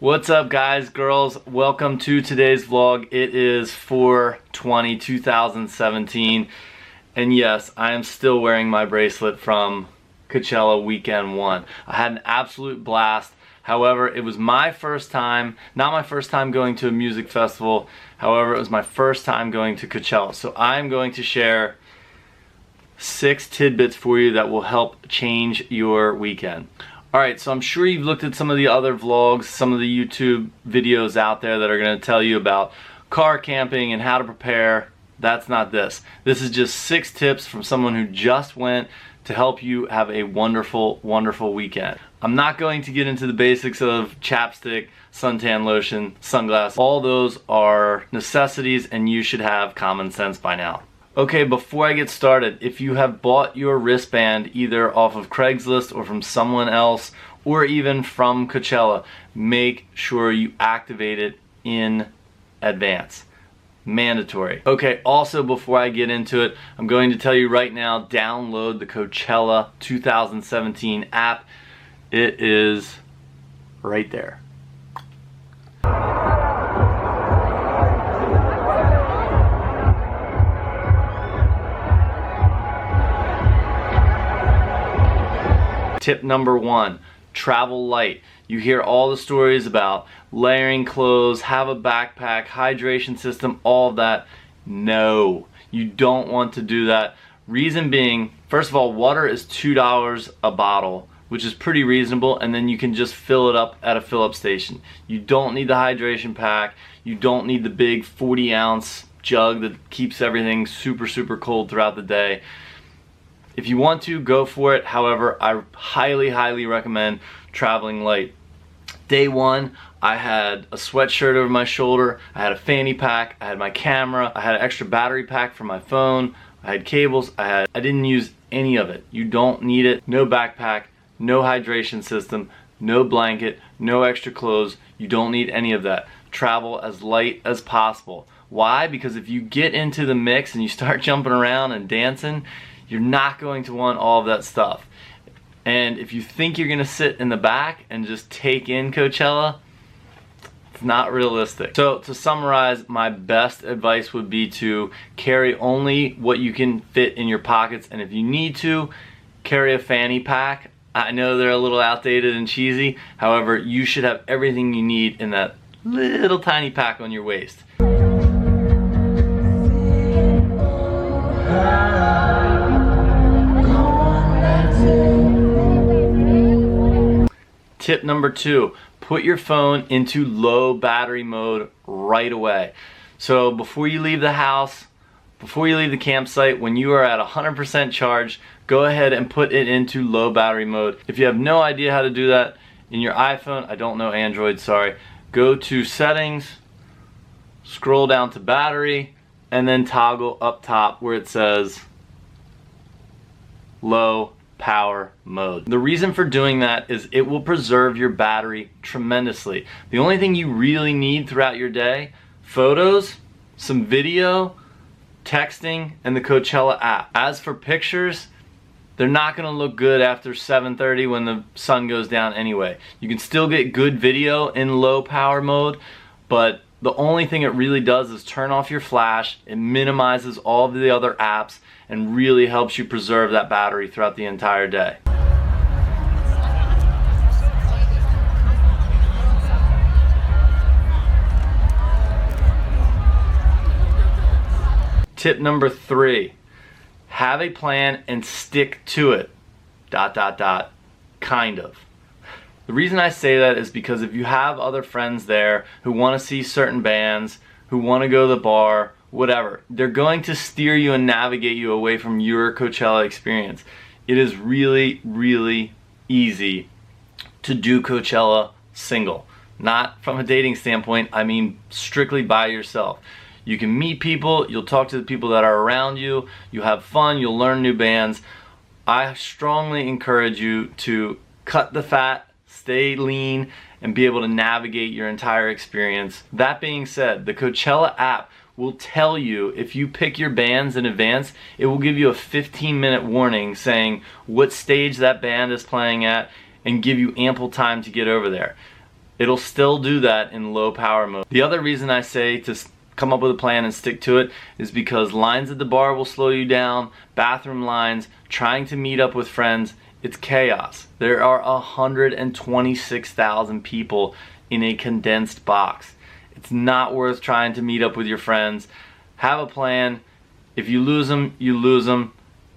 What's up, guys, girls? Welcome to today's vlog. It is 4/20/2017, and yes, I am still wearing my bracelet from Coachella weekend 1. I had an absolute blast. However, it was my first time, not my first time going to a music festival. However, it was my first time going to Coachella. So I'm going to share 6 tidbits for you that will help change your weekend. Alright, so I'm sure you've looked at some of the other vlogs, some of the YouTube videos out there that are going to tell you about car camping and how to prepare. That's not this. This is just 6 tips from someone who just went to help you have a wonderful, wonderful weekend. I'm not going to get into the basics of chapstick, suntan lotion, sunglasses. All those are necessities and you should have common sense by now. Okay, before I get started, if you have bought your wristband either off of Craigslist or from someone else or even from Coachella, make sure you activate it in advance. Mandatory. Okay, also before I get into it, I'm going to tell you right now, download the Coachella 2017 app. It is right there. Tip number 1, travel light. You hear all the stories about layering clothes, have a backpack, hydration system, all of that. No, you don't want to do that. Reason being, first of all, water is $2 a bottle, which is pretty reasonable, and then you can just fill it up at a fill-up station. You don't need the hydration pack. You don't need the big 40-ounce jug that keeps everything super, super cold throughout the day. If you want to, go for it. However, I highly, highly recommend traveling light. Day 1, I had a sweatshirt over my shoulder, I had a fanny pack, I had my camera, I had an extra battery pack for my phone, I had cables, I didn't use any of it. You don't need it. No backpack, no hydration system, no blanket, no extra clothes. You don't need any of that. Travel as light as possible. Why? Because if you get into the mix and you start jumping around and dancing, you're not going to want all of that stuff. And if you think you're gonna sit in the back and just take in Coachella, it's not realistic. So to summarize, my best advice would be to carry only what you can fit in your pockets, and if you need to, carry a fanny pack. I know they're a little outdated and cheesy, however, you should have everything you need in that little tiny pack on your waist. Tip number 2, put your phone into low battery mode right away. So before you leave the house, before you leave the campsite, when you are at 100% charge, go ahead and put it into low battery mode. If you have no idea how to do that in your iPhone, I don't know Android, sorry, go to settings, scroll down to battery, and then toggle up top where it says low power mode. The reason for doing that is it will preserve your battery tremendously. The only thing you really need throughout your day, photos, some video, texting, and the Coachella app. As for pictures, they're not gonna look good after 7:30 when the sun goes down anyway. You can still get good video in low power mode, but the only thing it really does is turn off your flash. It minimizes all of the other apps and really helps you preserve that battery throughout the entire day. Tip number 3, have a plan and stick to it. ... Kind of. The reason I say that is because if you have other friends there who want to see certain bands, who want to go to the bar, whatever, they're going to steer you and navigate you away from your Coachella experience. It is really, really easy to do Coachella single. Not from a dating standpoint, I mean strictly by yourself. You can meet people, you'll talk to the people that are around you, you'll have fun, you'll learn new bands. I strongly encourage you to cut the fat, stay lean, and be able to navigate your entire experience. That being said, the Coachella app will tell you, if you pick your bands in advance, it will give you a 15-minute warning saying what stage that band is playing at and give you ample time to get over there. It'll still do that in low power mode. The other reason I say to come up with a plan and stick to it is because lines at the bar will slow you down, bathroom lines, trying to meet up with friends, it's chaos. There are 126,000 people in a condensed box. It's not worth trying to meet up with your friends. Have a plan. If you lose them, you lose them,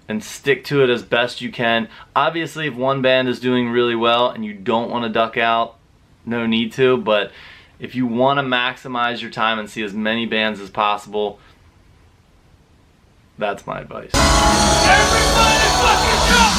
and stick to it as best you can. Obviously, if one band is doing really well and you don't want to duck out, no need to, but if you want to maximize your time and see as many bands as possible, that's my advice. Everybody fucking jump!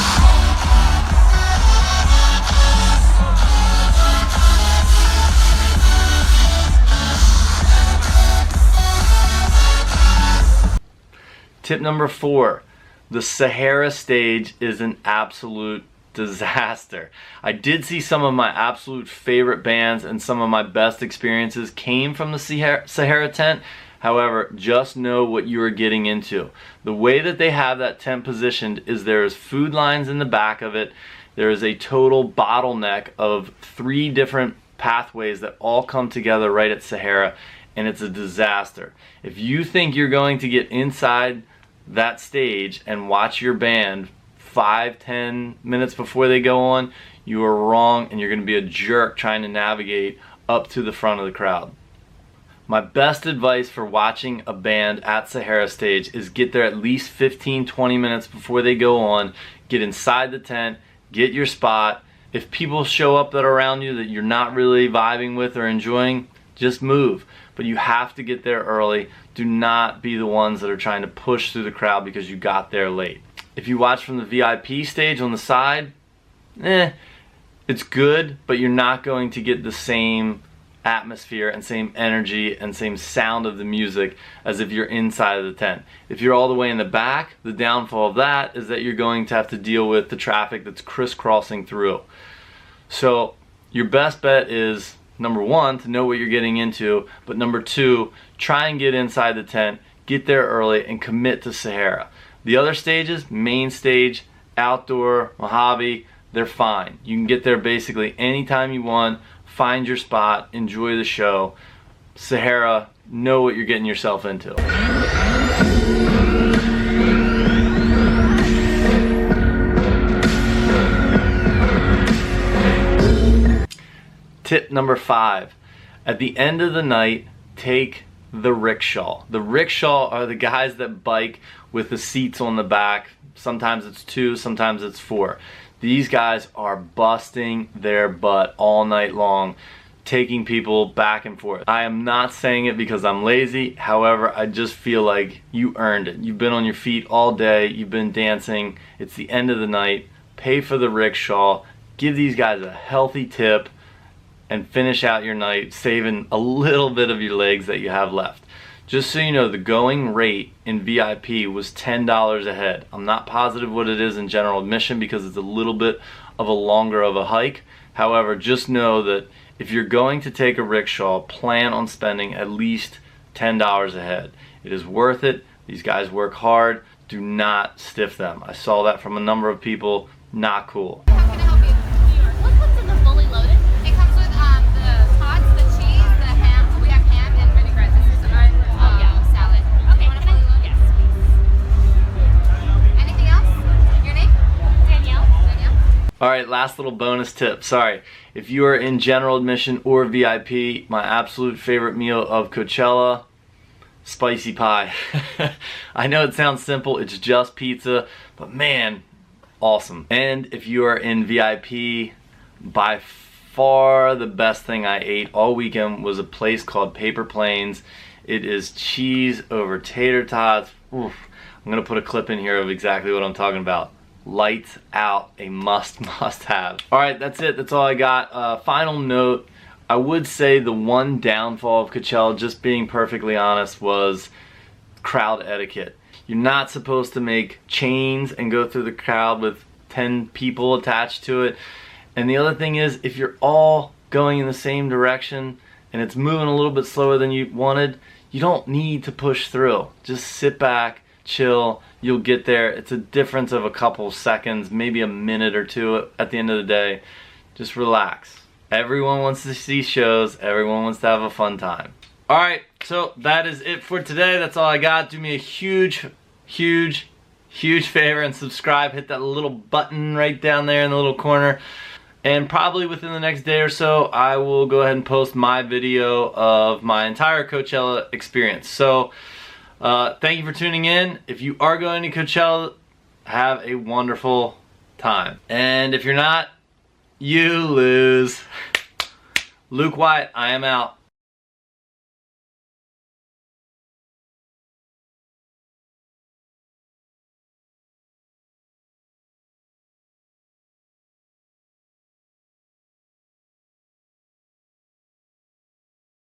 Tip number 4, the Sahara Stage is an absolute disaster. I did see some of my absolute favorite bands and some of my best experiences came from the Sahara tent. However, just know what you are getting into. The way that they have that tent positioned is there is food lines in the back of it. There is a total bottleneck of 3 different pathways that all come together right at Sahara, and it's a disaster. If you think you're going to get inside that stage and watch your band 5-10 minutes before they go on, you are wrong, and you're going to be a jerk trying to navigate up to the front of the crowd. My best advice for watching a band at Sahara Stage is get there at least 15-20 minutes before they go on. Get inside the tent, get your spot. If people show up that are around you that you're not really vibing with or enjoying, just move. But you have to get there early. Do not be the ones that are trying to push through the crowd because you got there late. If you watch from the VIP stage on the side, it's good, but you're not going to get the same atmosphere and same energy and same sound of the music as if you're inside of the tent. If you're all the way in the back, the downfall of that is that you're going to have to deal with the traffic that's crisscrossing through. So your best bet is, number 1, to know what you're getting into, but number 2, try and get inside the tent, get there early, and commit to Sahara. The other stages, main stage, outdoor, Mojave, they're fine. You can get there basically anytime you want, find your spot, enjoy the show. Sahara, know what you're getting yourself into. Tip number 5, at the end of the night, take the rickshaw. The rickshaw are the guys that bike with the seats on the back. Sometimes it's 2, sometimes it's 4. These guys are busting their butt all night long, taking people back and forth. I am not saying it because I'm lazy. However, I just feel like you earned it. You've been on your feet all day. You've been dancing. It's the end of the night. Pay for the rickshaw. Give these guys a healthy tip and finish out your night saving a little bit of your legs that you have left. Just so you know, the going rate in VIP was $10 a head. I'm not positive what it is in general admission because it's a little bit of a longer of a hike. However, just know that if you're going to take a rickshaw, plan on spending at least $10 a head. It is worth it. These guys work hard. Do not stiff them. I saw that from a number of people. Not cool. How can I help you? What's in the fully loaded? It comes with the tots, the cheese, the ham. We have ham and vinaigrette. This is our salad. Okay, want a fully loaded? Yes, please. Anything else? Your name? Danielle. Danielle. All right, last little bonus tip. Sorry. If you are in general admission or VIP, my absolute favorite meal of Coachella, spicy pie. I know it sounds simple. It's just pizza, but man, awesome. And if you are in VIP, by far the best thing I ate all weekend was a place called Paper Plains. It is cheese over tater tots. Oof. I'm gonna put a clip in here of exactly what I'm talking about. Lights out, a must have. All right, that's it. That's all I got. Final note, I would say the one downfall of Coachella, just being perfectly honest, was crowd etiquette. You're not supposed to make chains and go through the crowd with 10 people attached to it. And the other thing is, if you're all going in the same direction and it's moving a little bit slower than you wanted, you don't need to push through. Just sit back, chill, you'll get there. It's a difference of a couple seconds, maybe a minute or two at the end of the day. Just relax. Everyone wants to see shows. Everyone wants to have a fun time. Alright, so that is it for today. That's all I got. Do me a huge favor and subscribe. Hit that little button right down there in the little corner. And probably within the next day or so, I will go ahead and post my video of my entire Coachella experience. So, thank you for tuning in. If you are going to Coachella, have a wonderful time. And if you're not, you lose. Luke White, I am out.